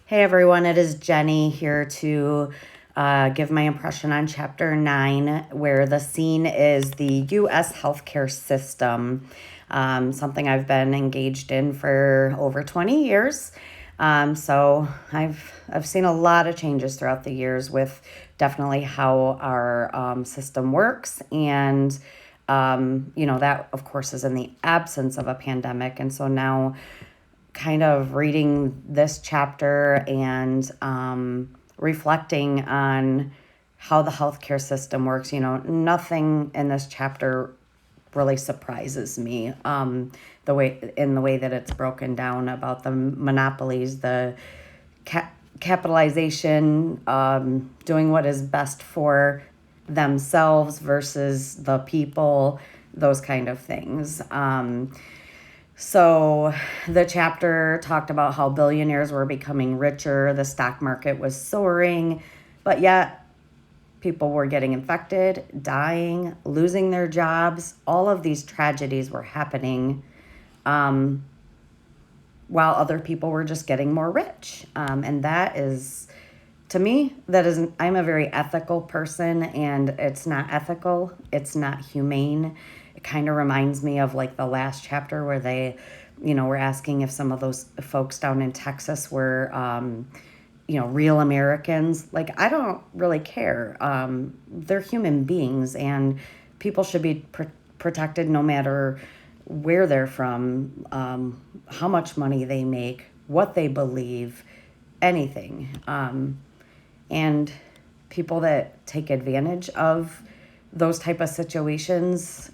Hey everyone, it is Jenny here to give my impression on Chapter 9, where the scene is the U.S. healthcare system, something I've been engaged in for over 20 years. So I've seen a lot of changes throughout the years with definitely how our system works, and that of course is in the absence of a pandemic, and so now kind of reading this chapter and reflecting on how the healthcare system works. Nothing in this chapter really surprises me. The way that it's broken down about the monopolies, the capitalization, doing what is best for themselves versus the people, those kind of things. So the chapter talked about how billionaires were becoming richer, the stock market was soaring, but yet people were getting infected, dying, losing their jobs. All of these tragedies were happening while other people were just getting more rich. And that is, to me, I'm a very ethical person, and it's not ethical, it's not humane. It kind of reminds me of like the last chapter where they, were asking if some of those folks down in Texas were, real Americans. Like, I don't really care. They're human beings, and people should be protected no matter where they're from, how much money they make, what they believe, anything. And people that take advantage of those type of situations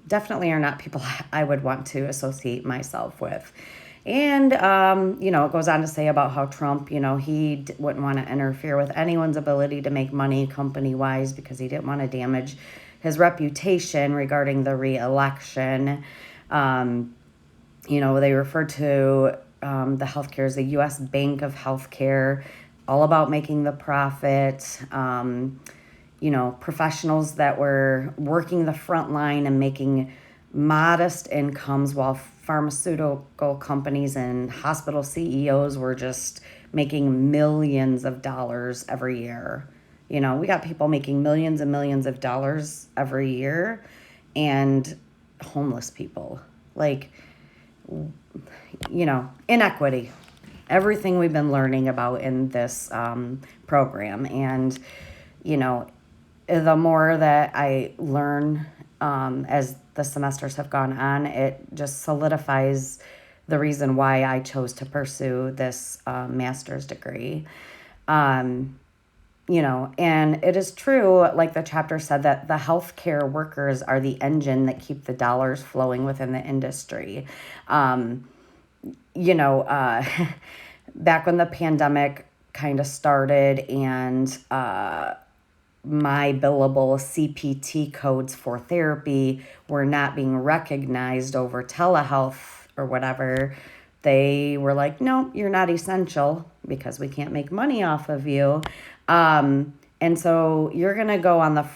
definitely are not people I would want to associate myself with. And, it goes on to say about how Trump, he wouldn't want to interfere with anyone's ability to make money company-wise because he didn't want to damage his reputation regarding the re-election. They referred to the healthcare as the U.S. Bank of Healthcare, all about making the profit. Professionals that were working the front line and making modest incomes while pharmaceutical companies and hospital CEOs were just making millions of dollars every year. We got people making millions and millions of dollars every year, and homeless people. Like, inequity. Everything we've been learning about in this program. And, the more that I learn as the semesters have gone on, it just solidifies the reason why I chose to pursue this master's degree. And it is true, like the chapter said, that the healthcare workers are the engine that keep the dollars flowing within the industry. Back when the pandemic kind of started and my billable CPT codes for therapy were not being recognized over telehealth or whatever, they were like, no, you're not essential because we can't make money off of you. And so you're going to go on the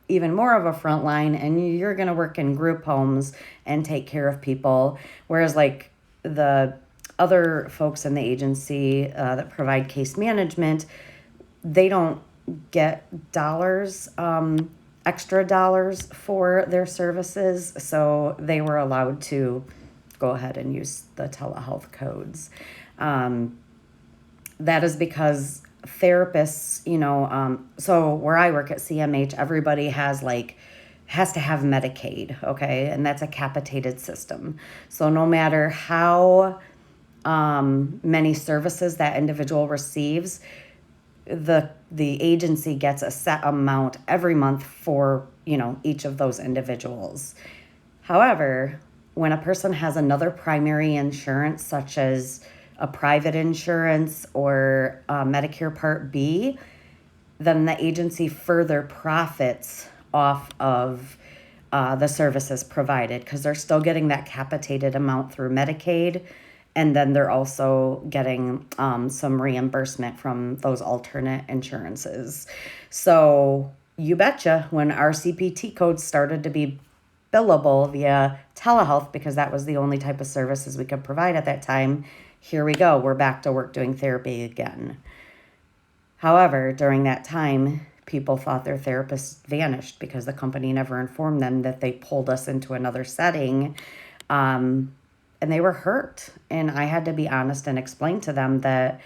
even more of a front line, and you're going to work in group homes and take care of people. Whereas like the other folks in the agency that provide case management, they don't get extra dollars for their services. So they were allowed to go ahead and use the telehealth codes. That is because therapists, so where I work at CMH, everybody has to have Medicaid, okay? And that's a capitated system. So no matter how many services that individual receives, the agency gets a set amount every month for, each of those individuals. However, when a person has another primary insurance, such as a private insurance or Medicare Part B, then the agency further profits off of the services provided because they're still getting that capitated amount through Medicaid. And then they're also getting some reimbursement from those alternate insurances. So you betcha, when our CPT codes started to be billable via telehealth because that was the only type of services we could provide at that time. Here we go. We're back to work doing therapy again. However, during that time, people thought their therapists vanished because the company never informed them that they pulled us into another setting. And they were hurt. And I had to be honest and explain to them that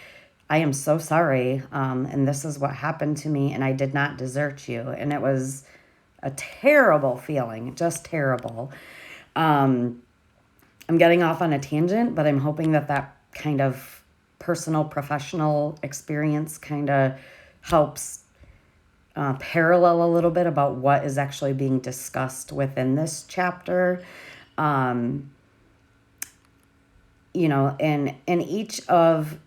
I am so sorry. And this is what happened to me. And I did not desert you. And it was a terrible feeling, just terrible. I'm getting off on a tangent, but I'm hoping that that kind of personal, professional experience kind of helps parallel a little bit about what is actually being discussed within this chapter. In each of,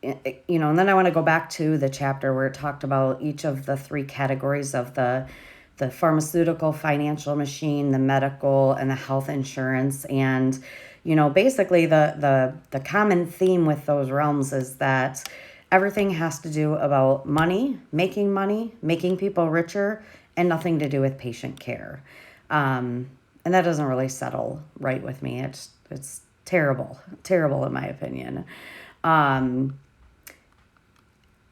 and then I want to go back to the chapter where it talked about each of the three categories of the pharmaceutical, financial machine, the medical, and the health insurance. And, basically the common theme with those realms is that everything has to do about money, making people richer, and nothing to do with patient care. And that doesn't really settle right with me. It's terrible in my opinion. And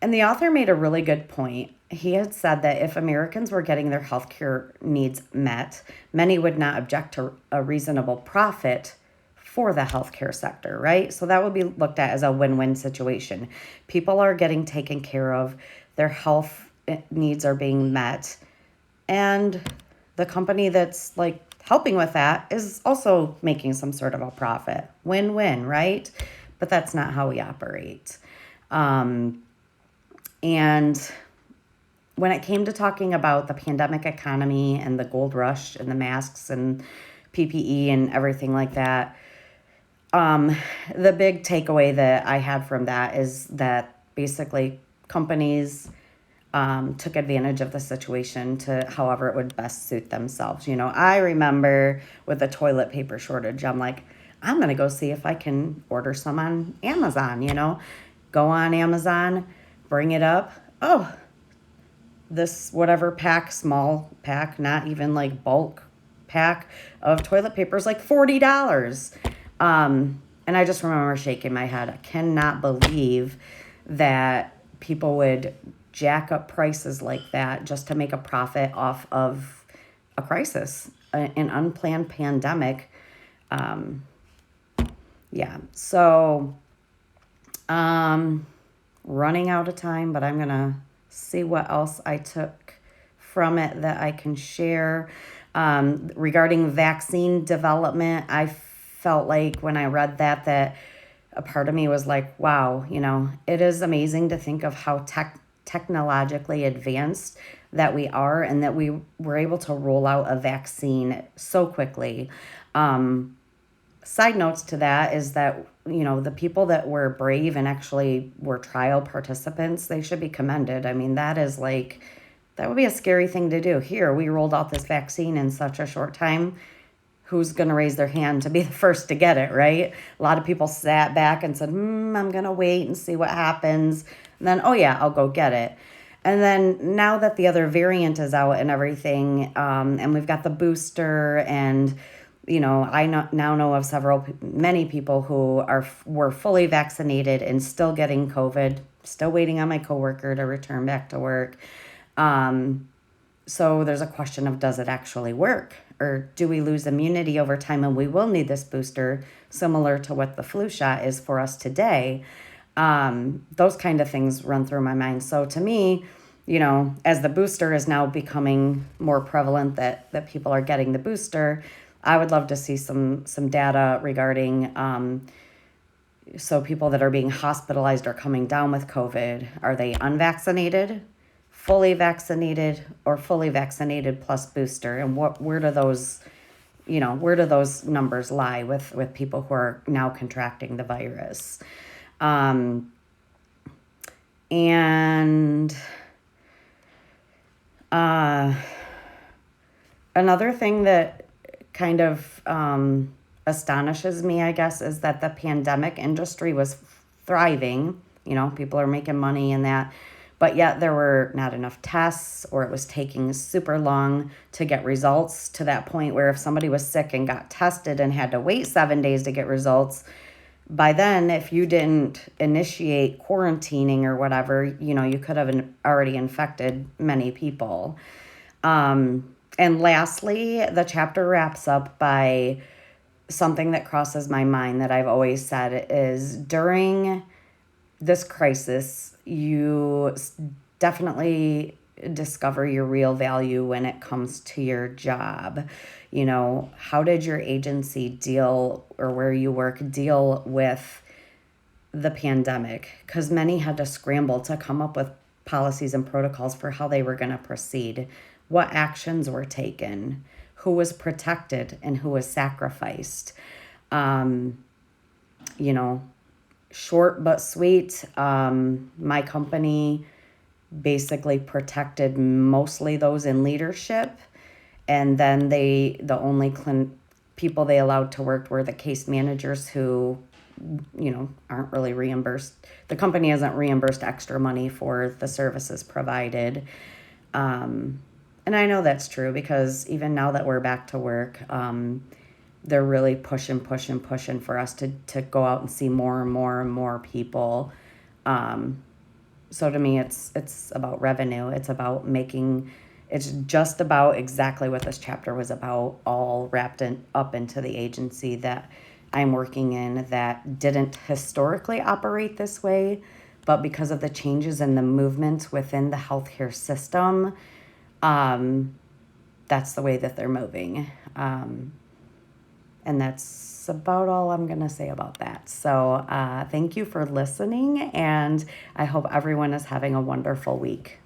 the author made a really good point. He had said that if Americans were getting their healthcare needs met, many would not object to a reasonable profit for the healthcare sector, right? So that would be looked at as a win-win situation. People are getting taken care of, their health needs are being met, and the company that's like helping with that is also making some sort of a profit. Win-win, right? But that's not how we operate. And when it came to talking about the pandemic economy and the gold rush and the masks and PPE and everything like that, the big takeaway that I had from that is that basically companies took advantage of the situation to however it would best suit themselves. I remember with the toilet paper shortage, I'm like, I'm going to go see if I can order some on Amazon, go on Amazon, bring it up. Oh, this whatever pack, small pack, not even like bulk pack of toilet paper is like $40. And I just remember shaking my head. I cannot believe that people would jack up prices like that just to make a profit off of a crisis, an unplanned pandemic. So running out of time, but I'm going to see what else I took from it that I can share. Regarding vaccine development, I felt like when I read that a part of me was like, wow, it is amazing to think of how technologically advanced that we are and that we were able to roll out a vaccine so quickly. Side notes to that is that, the people that were brave and actually were trial participants, they should be commended. I mean, that would be a scary thing to do. Here, we rolled out this vaccine in such a short time. Who's going to raise their hand to be the first to get it, right? A lot of people sat back and said, I'm going to wait and see what happens. And then, oh yeah, I'll go get it. And then now that the other variant is out and everything, and we've got the booster and, I now know of many people who were fully vaccinated and still getting COVID, still waiting on my coworker to return back to work. So there's a question of, does it actually work? Or do we lose immunity over time and we will need this booster, similar to what the flu shot is for us today? Those kind of things run through my mind. So to me, as the booster is now becoming more prevalent that people are getting the booster, I would love to see some data regarding so people that are being hospitalized or coming down with COVID, are they unvaccinated, fully vaccinated, or fully vaccinated plus booster? And where do those numbers lie with people who are now contracting the virus? Another thing that kind of astonishes me, I guess, is that the pandemic industry was thriving. People are making money in that. but yet there were not enough tests, or it was taking super long to get results, to that point where if somebody was sick and got tested and had to wait 7 days to get results, by then, if you didn't initiate quarantining or whatever, you could have already infected many people. And lastly, the chapter wraps up by something that crosses my mind that I've always said is, during this crisis, you definitely discover your real value when it comes to your job. How did your agency deal, or where you work, deal with the pandemic? Because many had to scramble to come up with policies and protocols for how they were going to proceed, what actions were taken, who was protected and who was sacrificed. You know, Short but sweet. My company basically protected mostly those in leadership, and then the only people they allowed to work were the case managers, who aren't really reimbursed. The company isn't reimbursed extra money for the services provided. And I know that's true, because even now that we're back to work, they're really pushing for us to go out and see more and more and more people. So to me, it's about revenue. It's just about exactly what this chapter was about, all wrapped up into the agency that I'm working in, that didn't historically operate this way, but because of the changes and the movements within the healthcare system, that's the way that they're moving. And that's about all I'm going to say about that. So thank you for listening, and I hope everyone is having a wonderful week.